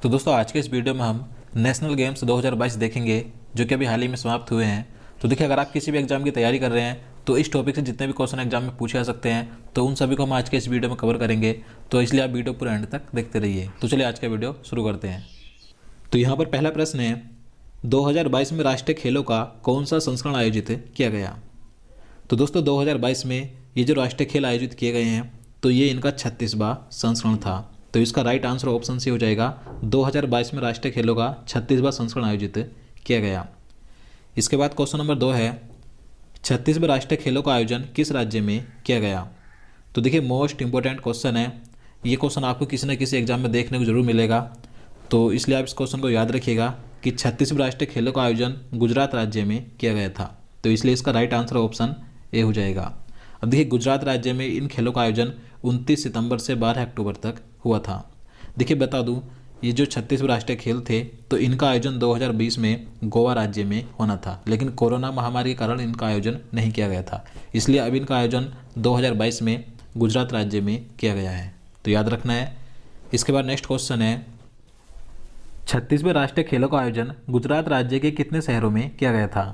तो दोस्तों आज के इस वीडियो में हम नेशनल गेम्स 2022 देखेंगे जो कि अभी हाल ही में समाप्त हुए हैं। तो देखिए, अगर आप किसी भी एग्जाम की तैयारी कर रहे हैं तो इस टॉपिक से जितने भी क्वेश्चन एग्जाम में पूछे जा सकते हैं तो उन सभी को हम आज के इस वीडियो में कवर करेंगे। तो इसलिए आप वीडियो पूरा एंड तक देखते रहिए। तो चलिए आज का वीडियो शुरू करते हैं। तो यहाँ पर पहला प्रश्न है, 2022 में राष्ट्रीय खेलों का कौन सा संस्करण आयोजित किया गया। तो दोस्तों 2022 में ये जो राष्ट्रीय खेल आयोजित किए गए हैं तो ये इनका 36वां संस्करण था। तो इसका राइट आंसर ऑप्शन सी हो जाएगा। 2022 में राष्ट्रीय खेलों का 36वां संस्करण आयोजित किया गया। इसके बाद क्वेश्चन नंबर 2 है, 36वें राष्ट्रीय खेलों का आयोजन किस राज्य में किया गया। तो देखिए मोस्ट इंपॉर्टेंट क्वेश्चन है, ये क्वेश्चन आपको किसी न किसी एग्जाम में देखने को जरूर मिलेगा। तो इसलिए आप इस क्वेश्चन को याद रखिएगा कि 36वें राष्ट्रीय खेलों का आयोजन गुजरात राज्य में किया गया था। तो इसलिए इसका राइट आंसर ऑप्शन ए हो जाएगा। अब देखिए गुजरात राज्य में इन खेलों का आयोजन 29 सितंबर से 12 अक्टूबर तक हुआ था। देखिए बता दूं, ये जो 36वें राष्ट्रीय खेल थे तो इनका आयोजन 2020 में गोवा राज्य में होना था, लेकिन कोरोना महामारी के कारण इनका आयोजन नहीं किया गया था। इसलिए अब इनका आयोजन 2022 में गुजरात राज्य में किया गया है, तो याद रखना है। इसके बाद नेक्स्ट क्वेश्चन है, 36वें राष्ट्रीय खेलों का आयोजन गुजरात राज्य के कितने शहरों में किया गया था।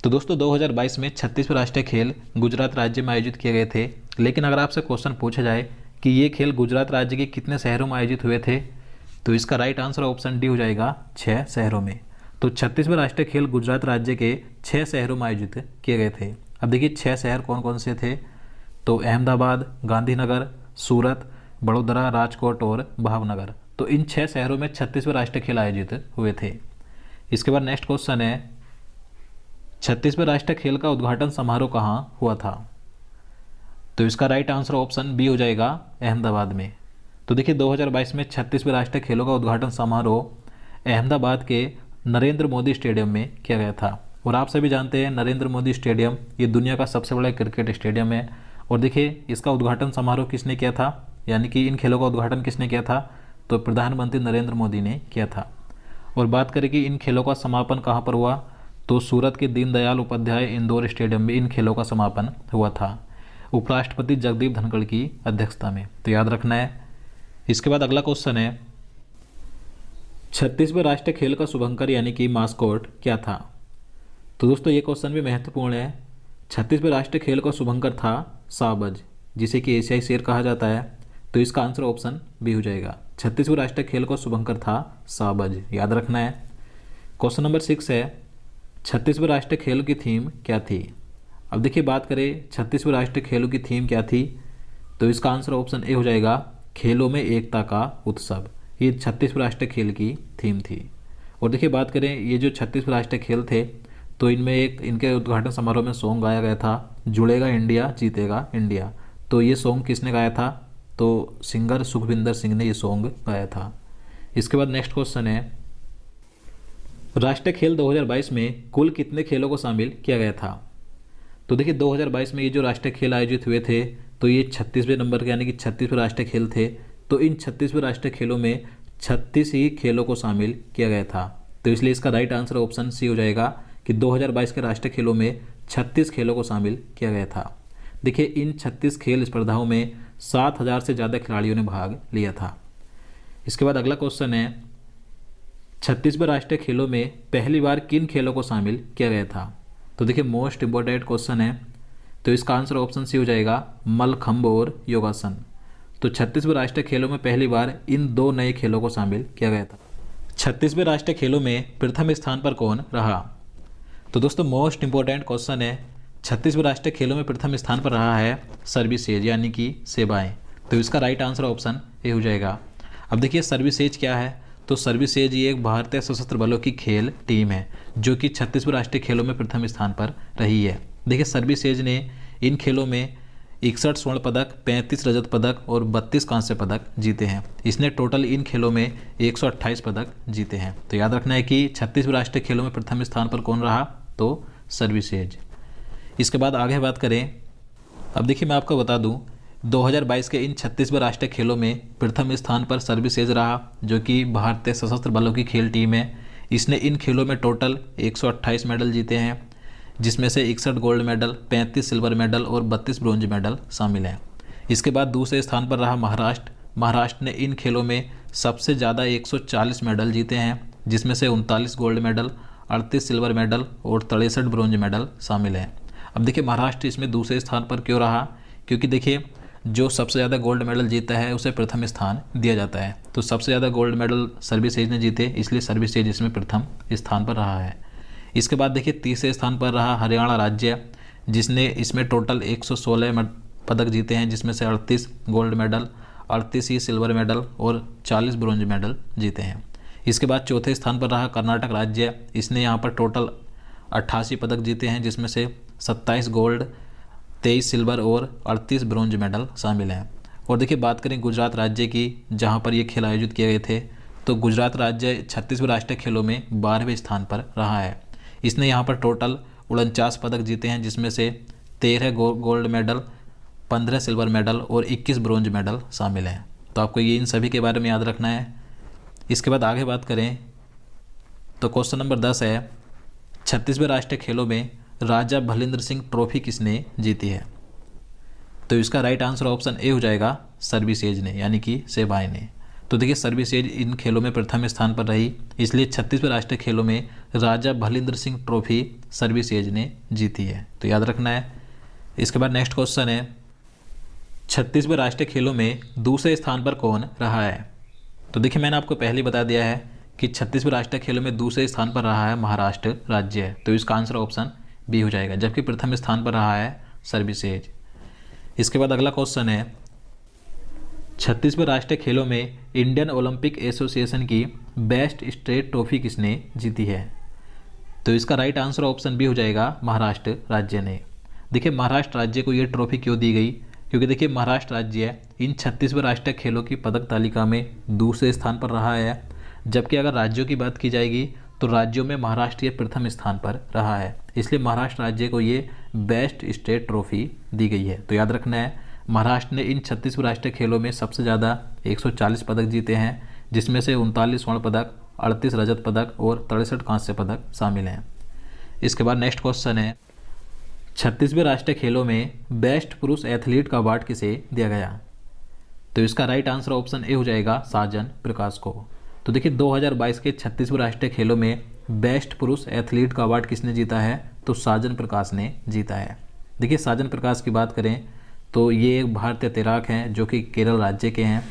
तो दोस्तों 2022 में 36वें राष्ट्रीय खेल गुजरात राज्य में आयोजित किए गए थे, लेकिन अगर आपसे क्वेश्चन पूछा जाए कि ये खेल गुजरात राज्य के कितने शहरों में आयोजित हुए थे तो इसका राइट आंसर ऑप्शन डी हो जाएगा, 6 शहरों में। तो 36वें राष्ट्रीय खेल गुजरात राज्य के 6 शहरों में आयोजित किए गए थे। अब देखिए 6 शहर कौन कौन से थे, तो अहमदाबाद, गांधीनगर, सूरत, बड़ोदरा, राजकोट और भावनगर। तो इन 6 शहरों में 36वें राष्ट्रीय खेल आयोजित हुए थे। इसके बाद नेक्स्ट क्वेश्चन है, 36वें राष्ट्रीय खेल का उद्घाटन समारोह कहाँ हुआ था। तो इसका राइट आंसर ऑप्शन बी हो जाएगा, अहमदाबाद में। तो देखिए 2022 में 36वें राष्ट्रीय खेलों का उद्घाटन समारोह अहमदाबाद के नरेंद्र मोदी स्टेडियम में किया गया था। और आप सभी जानते हैं नरेंद्र मोदी स्टेडियम ये दुनिया का सबसे बड़ा क्रिकेट स्टेडियम है। और देखिए इसका उद्घाटन समारोह किसने किया था, यानी कि इन खेलों का उद्घाटन किसने किया था, तो प्रधानमंत्री नरेंद्र मोदी ने किया था। और बात करें कि इन खेलों का समापन कहाँ पर हुआ, तो सूरत के दीनदयाल उपाध्याय इंदौर स्टेडियम में इन खेलों का समापन हुआ था, उपराष्ट्रपति जगदीप धनखड़ की अध्यक्षता में। तो याद रखना है। इसके बाद अगला क्वेश्चन है, 36वें राष्ट्रीय खेल का शुभंकर यानी कि मास्कोट क्या था। तो दोस्तों ये क्वेश्चन भी महत्वपूर्ण है। 36वें राष्ट्रीय खेल का शुभंकर था शाहबाज, जिसे कि एशियाई शेर कहा जाता है। तो इसका आंसर ऑप्शन बी हो जाएगा। 36वें राष्ट्रीय खेल का शुभंकर था शाहबाज, याद रखना है। क्वेश्चन नंबर 6 है, 36वें राष्ट्रीय खेलों की थीम क्या थी। अब देखिए बात करें 36वें राष्ट्रीय खेलों की थीम क्या थी, तो इसका आंसर ऑप्शन ए हो जाएगा, खेलों में एकता का उत्सव। ये 36वें राष्ट्रीय खेल की थीम थी। और देखिए बात करें ये जो 36वें राष्ट्रीय खेल थे तो इनमें एक इनके उद्घाटन समारोह में सॉन्ग गाया गया था, जुड़ेगा इंडिया जीतेगा इंडिया। तो ये सॉन्ग किसने गाया था, तो सिंगर सुखविंदर सिंह ने ये सॉन्ग गाया था। इसके बाद नेक्स्ट क्वेश्चन है, राष्ट्रीय खेल 2022 में कुल कितने खेलों को शामिल किया गया था। तो देखिए 2022 में ये जो राष्ट्रीय खेल आयोजित हुए थे तो ये 36वें नंबर के यानी कि 36वें राष्ट्रीय खेल थे। तो इन 36वें राष्ट्रीय खेलों में 36 ही खेलों को शामिल किया गया था। तो इसलिए इसका राइट आंसर ऑप्शन सी हो जाएगा कि 2022 के राष्ट्रीय खेलों में 36 खेलों को शामिल किया गया था। देखिए इन 36 खेल स्पर्धाओं में 7,000 से ज़्यादा खिलाड़ियों ने भाग लिया था। इसके बाद अगला क्वेश्चन है, 36वें राष्ट्रीय खेलों में पहली बार किन खेलों को शामिल किया गया था। तो देखिए मोस्ट इंपॉर्टेंट क्वेश्चन है, तो इसका आंसर ऑप्शन सी हो जाएगा, मलखंब और योगासन। तो 36वें राष्ट्रीय खेलों में पहली बार इन 2 नए खेलों को शामिल किया गया था। 36वें राष्ट्रीय खेलों में प्रथम स्थान पर कौन रहा। तो दोस्तों मोस्ट इंपॉर्टेंट क्वेश्चन है, 36वें राष्ट्रीय खेलों में प्रथम स्थान पर रहा है सर्विसेज यानी कि सेवाएं। तो इसका राइट आंसर ऑप्शन ए हो जाएगा। अब देखिए सर्विसेज क्या है, तो सर्विसेज ये एक भारतीय सशस्त्र बलों की खेल टीम है जो कि 36वें राष्ट्रीय खेलों में प्रथम स्थान पर रही है। देखिए सर्विसेज ने इन खेलों में 61 स्वर्ण पदक, 35 रजत पदक और 32 कांस्य पदक जीते हैं। इसने टोटल इन खेलों में 128 पदक जीते हैं। तो याद रखना है कि 36वें राष्ट्रीय खेलों में प्रथम स्थान पर कौन रहा, तो सर्विसेज। इसके बाद आगे बात करें, अब देखिए मैं आपको बता दूं 2022 के इन 36वें राष्ट्रीय खेलों में प्रथम स्थान पर सर्विसेज रहा जो कि भारतीय सशस्त्र बलों की खेल टीम है। इसने इन खेलों में टोटल 128 मेडल जीते हैं, जिसमें से 61 गोल्ड मेडल, 35 सिल्वर मेडल और 32 ब्रॉन्ज मेडल शामिल हैं। इसके बाद दूसरे स्थान पर रहा महाराष्ट्र। महाराष्ट्र ने इन खेलों में सबसे ज़्यादा 140 मेडल जीते हैं, जिसमें से 39 गोल्ड मेडल, 38 सिल्वर मेडल और 63 ब्रॉन्ज मेडल शामिल हैं। अब देखिए महाराष्ट्र इसमें दूसरे स्थान पर क्यों रहा, क्योंकि देखिए जो सबसे ज़्यादा गोल्ड मेडल जीता है उसे प्रथम स्थान दिया जाता है। तो सबसे ज़्यादा गोल्ड मेडल सर्विसेज ने जीते, इसलिए सर्विसेज इसमें प्रथम स्थान पर रहा है। इसके बाद देखिए तीसरे स्थान पर रहा हरियाणा राज्य, जिसने इसमें टोटल 116 पदक जीते हैं, जिसमें से 38 गोल्ड मेडल, 38 ही सिल्वर मेडल और 40 ब्रॉन्ज मेडल जीते हैं। इसके बाद चौथे स्थान पर रहा कर्नाटक राज्य, इसने यहाँ पर टोटल 88 पदक जीते हैं, जिसमें से 27 गोल्ड, 23 सिल्वर और 38 ब्रॉन्ज मेडल शामिल हैं। और देखिए बात करें गुजरात राज्य की, जहाँ पर ये खेल आयोजित किए गए थे, तो गुजरात राज्य 36वें राष्ट्रीय खेलों में 12वें स्थान पर रहा है। इसने यहाँ पर टोटल 49 पदक जीते हैं, जिसमें से 13 गोल्ड मेडल, 15 सिल्वर मेडल और 21 ब्रॉन्ज मेडल शामिल हैं। तो आपको ये इन सभी के बारे में याद रखना है। इसके बाद आगे बात करें तो क्वेश्चन नंबर 10 है, 36वें राष्ट्रीय खेलों में राजा भलिंद्र सिंह ट्रॉफी किसने जीती है? तो इसका राइट आंसर ऑप्शन ए हो जाएगा सर्विसेज ने, यानी कि सेवाएं ने। तो देखिए सर्विसेज इन खेलों में प्रथम स्थान पर रही, इसलिए 36वें राष्ट्रीय खेलों में राजा भलिंद्र सिंह ट्रॉफी सर्विसेज ने जीती है। तो याद रखना है। इसके बाद नेक्स्ट क्वेश्चन है, 36वें राष्ट्रीय खेलों में दूसरे स्थान पर कौन रहा है? तो देखिए मैंने आपको पहले ही बता दिया है कि 36वें राष्ट्रीय खेलों में दूसरे स्थान पर रहा है महाराष्ट्र राज्य। तो इसका आंसर ऑप्शन बी हो जाएगा, जबकि प्रथम स्थान पर रहा है सर्विसेज। इसके बाद अगला क्वेश्चन है, 36वें राष्ट्रीय खेलों में इंडियन ओलंपिक एसोसिएशन की बेस्ट स्टेट ट्रॉफी किसने जीती है? तो इसका राइट आंसर ऑप्शन बी हो जाएगा महाराष्ट्र राज्य ने। देखिए महाराष्ट्र राज्य को ये ट्रॉफी क्यों दी गई, क्योंकि देखिए महाराष्ट्र राज्य इन 36वें राष्ट्रीय खेलों की पदक तालिका में दूसरे स्थान पर रहा है, जबकि अगर राज्यों की बात की जाएगी तो राज्यों में महाराष्ट्र प्रथम स्थान पर रहा है। इसलिए महाराष्ट्र राज्य को ये बेस्ट स्टेट ट्रॉफी दी गई है। तो याद रखना है, महाराष्ट्र ने इन 36वें राष्ट्रीय खेलों में सबसे ज़्यादा 140 पदक जीते हैं, जिसमें से 39 स्वर्ण पदक, 38 रजत पदक और 63 कांस्य पदक शामिल हैं। इसके बाद नेक्स्ट क्वेश्चन है, 36वें राष्ट्रीय खेलों में बेस्ट पुरुष एथलीट का अवार्ड किसे दिया गया? तो इसका राइट आंसर ऑप्शन ए हो जाएगा साजन प्रकाश को। तो देखिए 2022 के 36वें राष्ट्रीय खेलों में बेस्ट पुरुष एथलीट का अवार्ड किसने जीता है? तो साजन प्रकाश ने जीता है। देखिए साजन प्रकाश की बात करें तो ये एक भारतीय तैराक हैं जो कि केरल राज्य के हैं।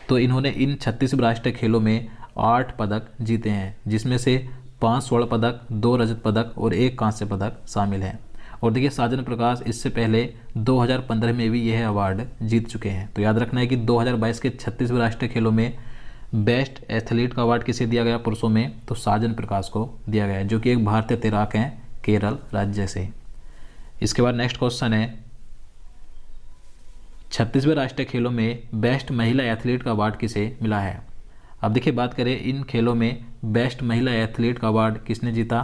तो इन्होंने इन 36वें राष्ट्रीय खेलों में 8 पदक जीते हैं, जिसमें से 5 स्वर्ण पदक, 2 रजत पदक और 1 कांस्य पदक शामिल हैं। और देखिए साजन प्रकाश इससे पहले 2015 में भी यह अवार्ड जीत चुके हैं। तो याद रखना है कि 2022 के 36वें राष्ट्रीय खेलों में बेस्ट एथलीट का अवार्ड किसे दिया गया पुरुषों में? तो साजन प्रकाश को दिया गया, जो कि एक भारतीय तैराक हैं केरल राज्य से। इसके बाद नेक्स्ट क्वेश्चन है, 36वें राष्ट्रीय खेलों में बेस्ट महिला एथलीट का अवार्ड किसे मिला है? अब देखिए बात करें इन खेलों में बेस्ट महिला एथलीट का अवार्ड किसने जीता?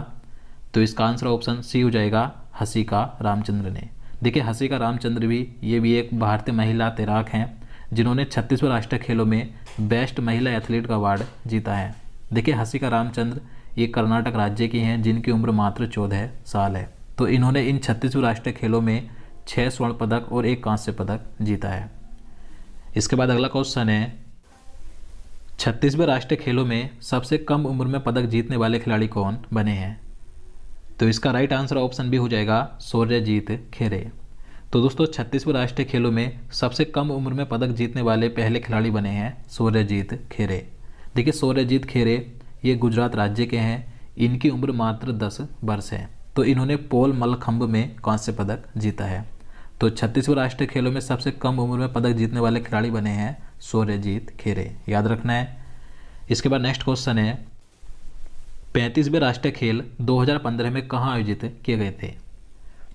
तो इसका आंसर ऑप्शन सी हो जाएगा हसिका रामचंद्र ने। देखिए हसिका रामचंद्र भी ये भी एक भारतीय महिला तैराक हैं, जिन्होंने 36वें राष्ट्रीय खेलों में बेस्ट महिला एथलीट का अवार्ड जीता है। देखिए हसिका रामचंद्र ये कर्नाटक राज्य की हैं, जिनकी उम्र मात्र 14 साल है। तो इन्होंने इन 36वें राष्ट्रीय खेलों में 6 स्वर्ण पदक और 1 कांस्य पदक जीता है। इसके बाद अगला क्वेश्चन है, 36वें राष्ट्रीय खेलों में सबसे कम उम्र में पदक जीतने वाले खिलाड़ी कौन बने हैं? तो इसका राइट आंसर ऑप्शन बी हो जाएगा सूर्यजीत खेरे। तो दोस्तों 36वें राष्ट्रीय खेलों में सबसे कम उम्र में पदक जीतने वाले पहले खिलाड़ी बने हैं सूर्यजीत खेरे। देखिए सूर्यजीत खेरे ये गुजरात राज्य के हैं, इनकी उम्र मात्र 10 वर्ष है। तो इन्होंने पोल मल्लखंब में कांस्य पदक जीता है। तो 36वें राष्ट्रीय खेलों में सबसे कम उम्र में पदक जीतने वाले खिलाड़ी बने हैं सूर्यजीत खेरे, याद रखना है। इसके बाद नेक्स्ट क्वेश्चन है, 35वें राष्ट्रीय खेल 2015 में कहाँ आयोजित किए गए थे?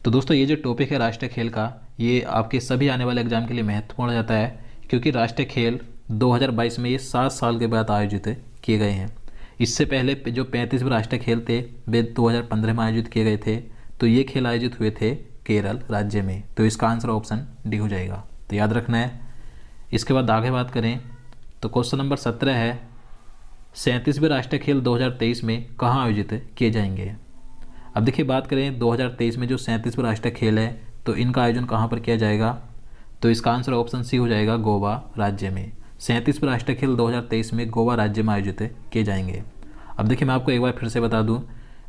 तो दोस्तों ये जो टॉपिक है राष्ट्रीय खेल का, ये आपके सभी आने वाले एग्जाम के लिए महत्वपूर्ण हो जाता है, क्योंकि राष्ट्रीय खेल 2022 में ये 7 साल के बाद आयोजित किए गए हैं। इससे पहले जो 35वें राष्ट्रीय खेल थे वे 2015 में आयोजित किए गए थे। तो ये खेल आयोजित हुए थे केरल राज्य में। तो इसका आंसर ऑप्शन डी हो जाएगा, तो याद रखना है। इसके बाद आगे बात करें तो क्वेश्चन नंबर 17 है, 37वें राष्ट्रीय खेल 2023 में कहाँ आयोजित किए जाएंगे? अब देखिए बात करें 2023 में जो 37वें राष्ट्रीय खेल है तो इनका आयोजन कहाँ पर किया जाएगा? तो इसका आंसर ऑप्शन सी हो जाएगा गोवा राज्य में। 37वें राष्ट्रीय खेल 2023 में गोवा राज्य में आयोजित किए जाएंगे। अब देखिए मैं आपको एक बार फिर से बता दूं,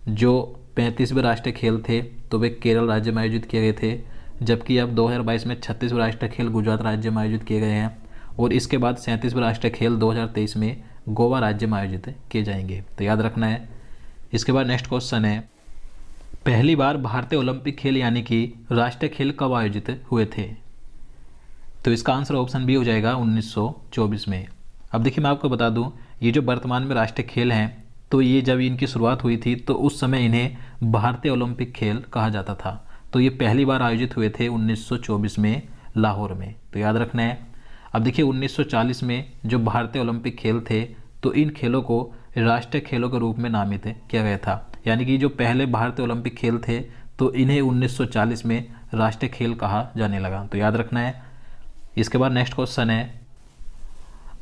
जो 35वें राष्ट्रीय खेल थे तो वे केरल राज्य में आयोजित किए गए थे, जबकि अब 2022 में 36वें राष्ट्रीय खेल गुजरात राज्य में आयोजित किए गए हैं और इसके बाद 37वें राष्ट्रीय खेल 2023 में गोवा राज्य में आयोजित किए जाएंगे। तो याद रखना है। इसके बाद नेक्स्ट क्वेश्चन है, पहली बार भारतीय ओलंपिक खेल यानी कि राष्ट्रीय खेल कब आयोजित हुए थे? तो इसका आंसर ऑप्शन बी हो जाएगा 1924 में। अब देखिए मैं आपको बता दूं, ये जो वर्तमान में राष्ट्रीय खेल हैं तो ये जब इनकी शुरुआत हुई थी तो उस समय इन्हें भारतीय ओलंपिक खेल कहा जाता था। तो ये पहली बार आयोजित हुए थे 1924 में लाहौर में। तो याद रखना है। अब देखिए 1940 में जो भारतीय ओलंपिक खेल थे तो इन खेलों को राष्ट्रीय खेलों के रूप में नामित किया गया था, यानी कि जो पहले भारतीय ओलंपिक खेल थे तो इन्हें 1940 में राष्ट्रीय खेल कहा जाने लगा। तो याद रखना है। इसके बाद नेक्स्ट क्वेश्चन है,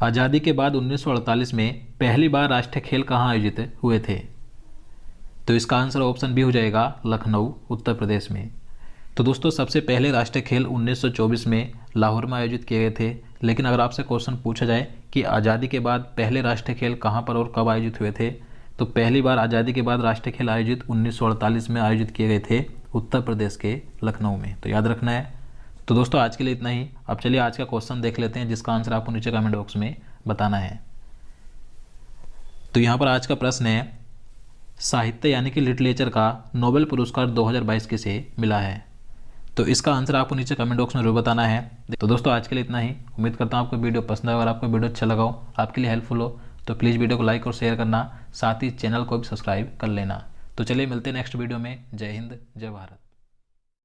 आज़ादी के बाद 1948 में पहली बार राष्ट्रीय खेल कहाँ आयोजित हुए थे? तो इसका आंसर ऑप्शन बी हो जाएगा लखनऊ उत्तर प्रदेश में। तो दोस्तों सबसे पहले राष्ट्रीय खेल 1924 में लाहौर में आयोजित किए गए थे, लेकिन अगर आपसे क्वेश्चन पूछा जाए कि आज़ादी के बाद पहले राष्ट्रीय खेल कहाँ पर और कब आयोजित हुए थे, तो पहली बार आज़ादी के बाद राष्ट्रीय खेल आयोजित 1948 में आयोजित किए गए थे उत्तर प्रदेश के लखनऊ में। तो याद रखना है। तो दोस्तों आज के लिए इतना ही। अब चलिए आज का क्वेश्चन देख लेते हैं जिसका आंसर आपको नीचे कमेंट बॉक्स में बताना है। तो यहाँ पर आज का प्रश्न है, साहित्य यानी कि लिटरेचर का नोबेल पुरस्कार 2022 किसे मिला है? तो इसका आंसर आपको नीचे कमेंट बॉक्स में जरूर बताना है। तो दोस्तों आज के लिए इतना ही। उम्मीद करता हूँ आपको वीडियो पसंद आए। अगर आपको वीडियो अच्छा लगा हो, आपके लिए हेल्पफुल हो, तो प्लीज़ वीडियो को लाइक और शेयर करना, साथ ही चैनल को भी सब्सक्राइब कर लेना। तो चलिए मिलते हैं नेक्स्ट वीडियो में। जय हिंद, जय भारत।